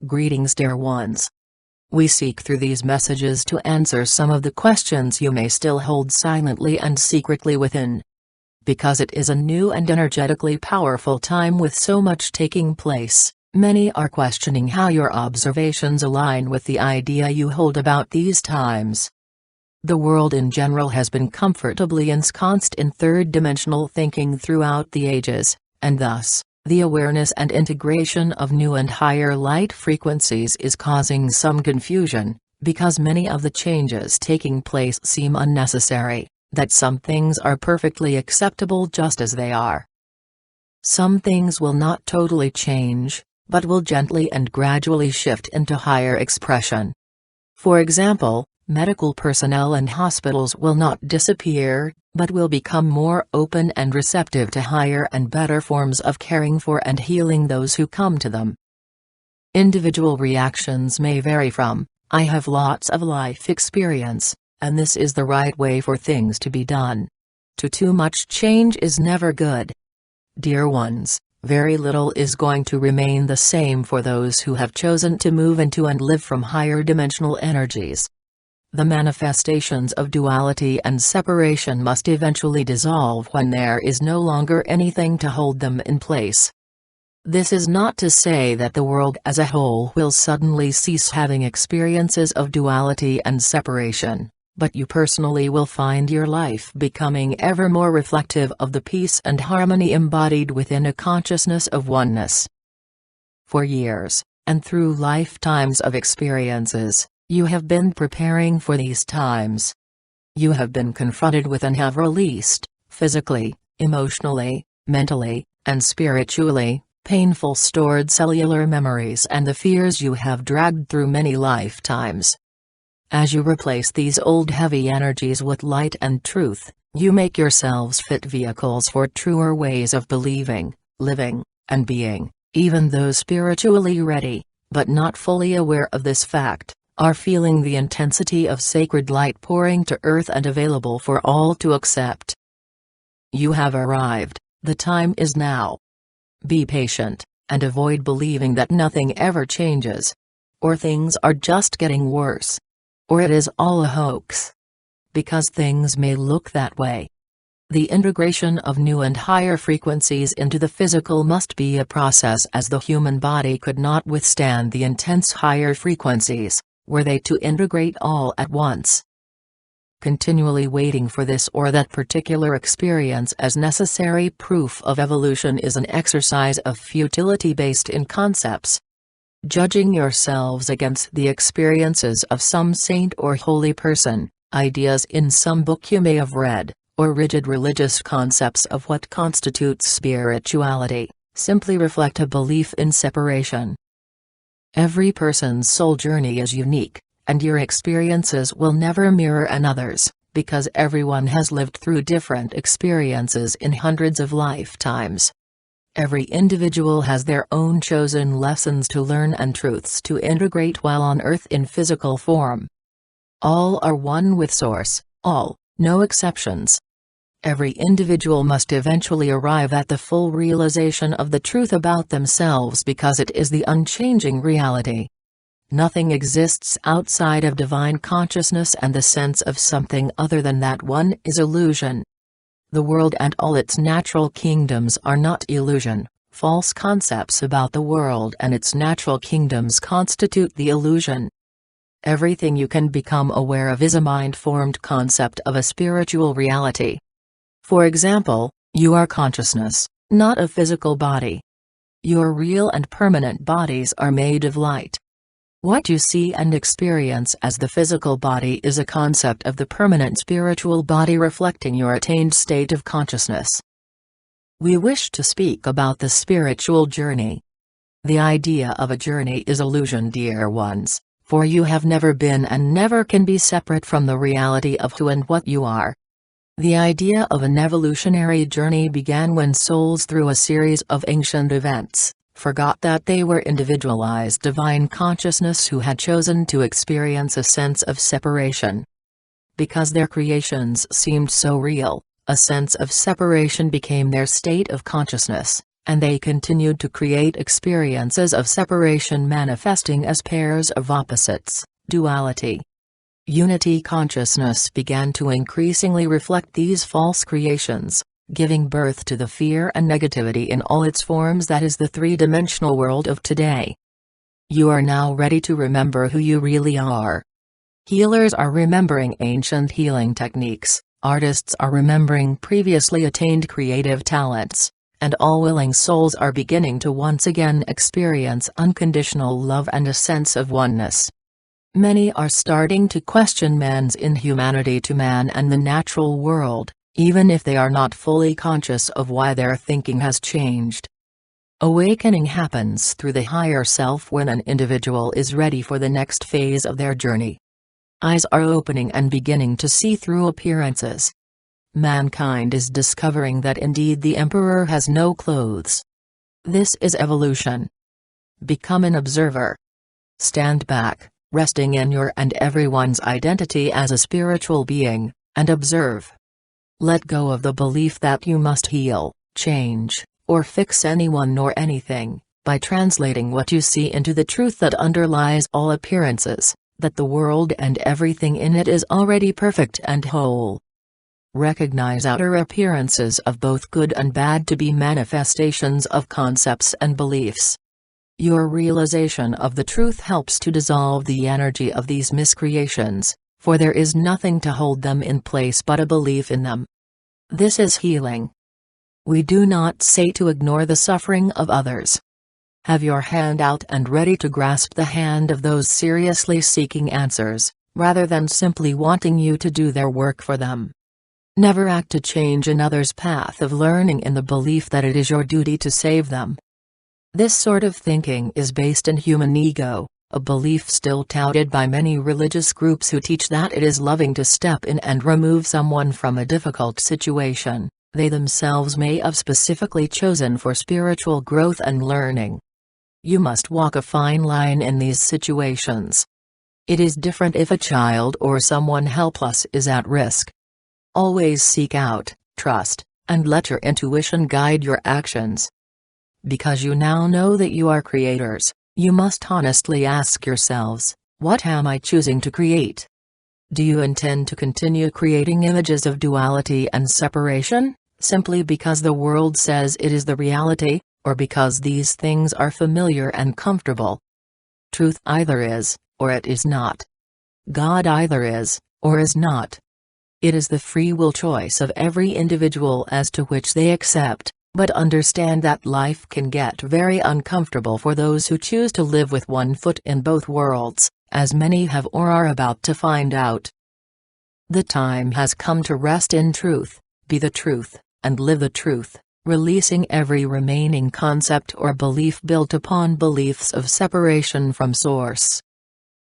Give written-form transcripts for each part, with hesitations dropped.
Greetings, dear ones. We seek through these messages to answer some of the questions you may still hold silently and secretly within. Because it is a new and energetically powerful time with so much taking place, many are questioning how your observations align with the idea you hold about these times. The world in general has been comfortably ensconced in third-dimensional thinking throughout the ages, and thus, the awareness and integration of new and higher light frequencies is causing some confusion, because many of the changes taking place seem unnecessary, that some things are perfectly acceptable just as they are. Some things will not totally change, but will gently and gradually shift into higher expression. For example, medical personnel and hospitals will not disappear, but will become more open and receptive to higher and better forms of caring for and healing those who come to them. Individual reactions may vary from, "I have lots of life experience, and this is the right way for things to be done," to "too much change is never good." Dear ones, very little is going to remain the same for those who have chosen to move into and live from higher dimensional energies. The manifestations of duality and separation must eventually dissolve when there is no longer anything to hold them in place. This is not to say that the world as a whole will suddenly cease having experiences of duality and separation, but you personally will find your life becoming ever more reflective of the peace and harmony embodied within a consciousness of oneness. For years, and through lifetimes of experiences, you have been preparing for these times. You have been confronted with and have released, physically, emotionally, mentally, and spiritually, painful stored cellular memories and the fears you have dragged through many lifetimes. As you replace these old heavy energies with light and truth, you make yourselves fit vehicles for truer ways of believing, living, and being. Even those spiritually ready, but not fully aware of this fact, are feeling the intensity of sacred light pouring to earth and available for all to accept. You have arrived, the time is now. Be patient, and avoid believing that nothing ever changes. Or things are just getting worse. Or it is all a hoax. Because things may look that way. The integration of new and higher frequencies into the physical must be a process, as the human body could not withstand the intense higher frequencies, were they to integrate all at once. Continually waiting for this or that particular experience as necessary proof of evolution is an exercise of futility based in concepts. Judging yourselves against the experiences of some saint or holy person, ideas in some book you may have read, or rigid religious concepts of what constitutes spirituality, simply reflect a belief in separation. Every person's soul journey is unique, and your experiences will never mirror another's, because everyone has lived through different experiences in hundreds of lifetimes. Every individual has their own chosen lessons to learn and truths to integrate while on Earth in physical form. All are one with Source, all, no exceptions. Every individual must eventually arrive at the full realization of the truth about themselves because it is the unchanging reality. Nothing exists outside of divine consciousness, and the sense of something other than that one is illusion. The world and all its natural kingdoms are not illusion. False concepts about the world and its natural kingdoms constitute the illusion. Everything you can become aware of is a mind-formed concept of a spiritual reality. For example, you are consciousness, not a physical body. Your real and permanent bodies are made of light. What you see and experience as the physical body is a concept of the permanent spiritual body reflecting your attained state of consciousness. We wish to speak about the spiritual journey. The idea of a journey is illusion, dear ones, for you have never been and never can be separate from the reality of who and what you are. The idea of an evolutionary journey began when souls, through a series of ancient events, forgot that they were individualized divine consciousness who had chosen to experience a sense of separation. Because their creations seemed so real, a sense of separation became their state of consciousness, and they continued to create experiences of separation manifesting as pairs of opposites, duality. Unity consciousness began to increasingly reflect these false creations, giving birth to the fear and negativity in all its forms that is the three-dimensional world of today. You are now ready to remember who you really are. Healers are remembering ancient healing techniques, artists are remembering previously attained creative talents, and all willing souls are beginning to once again experience unconditional love and a sense of oneness. Many are starting to question man's inhumanity to man and the natural world, even if they are not fully conscious of why their thinking has changed. Awakening happens through the higher self when an individual is ready for the next phase of their journey. Eyes are opening and beginning to see through appearances. Mankind is discovering that indeed the emperor has no clothes. This is evolution. Become an observer. Stand back, resting in your and everyone's identity as a spiritual being, and observe. Let go of the belief that you must heal, change, or fix anyone nor anything, by translating what you see into the truth that underlies all appearances, that the world and everything in it is already perfect and whole. Recognize outer appearances of both good and bad to be manifestations of concepts and beliefs. Your realization of the truth helps to dissolve the energy of these miscreations, for there is nothing to hold them in place but a belief in them. This is healing. We do not say to ignore the suffering of others. Have your hand out and ready to grasp the hand of those seriously seeking answers, rather than simply wanting you to do their work for them. Never act to change another's path of learning in the belief that it is your duty to save them. This sort of thinking is based in human ego, a belief still touted by many religious groups who teach that it is loving to step in and remove someone from a difficult situation they themselves may have specifically chosen for spiritual growth and learning. You must walk a fine line in these situations. It is different if a child or someone helpless is at risk. Always seek out, trust, and let your intuition guide your actions. Because you now know that you are creators, you must honestly ask yourselves, what am I choosing to create? Do you intend to continue creating images of duality and separation, simply because the world says it is the reality, or because these things are familiar and comfortable? Truth either is, or it is not. God either is, or is not. It is the free will choice of every individual as to which they accept, but understand that life can get very uncomfortable for those who choose to live with one foot in both worlds, as many have or are about to find out. The time has come to rest in truth, be the truth, and live the truth, releasing every remaining concept or belief built upon beliefs of separation from Source.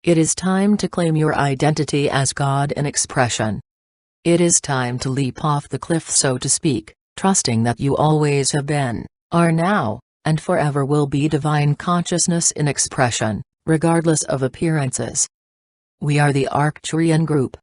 It is time to claim your identity as God in expression. It is time to leap off the cliff, so to speak, trusting that you always have been, are now, and forever will be divine consciousness in expression, regardless of appearances. We are the Arcturian group.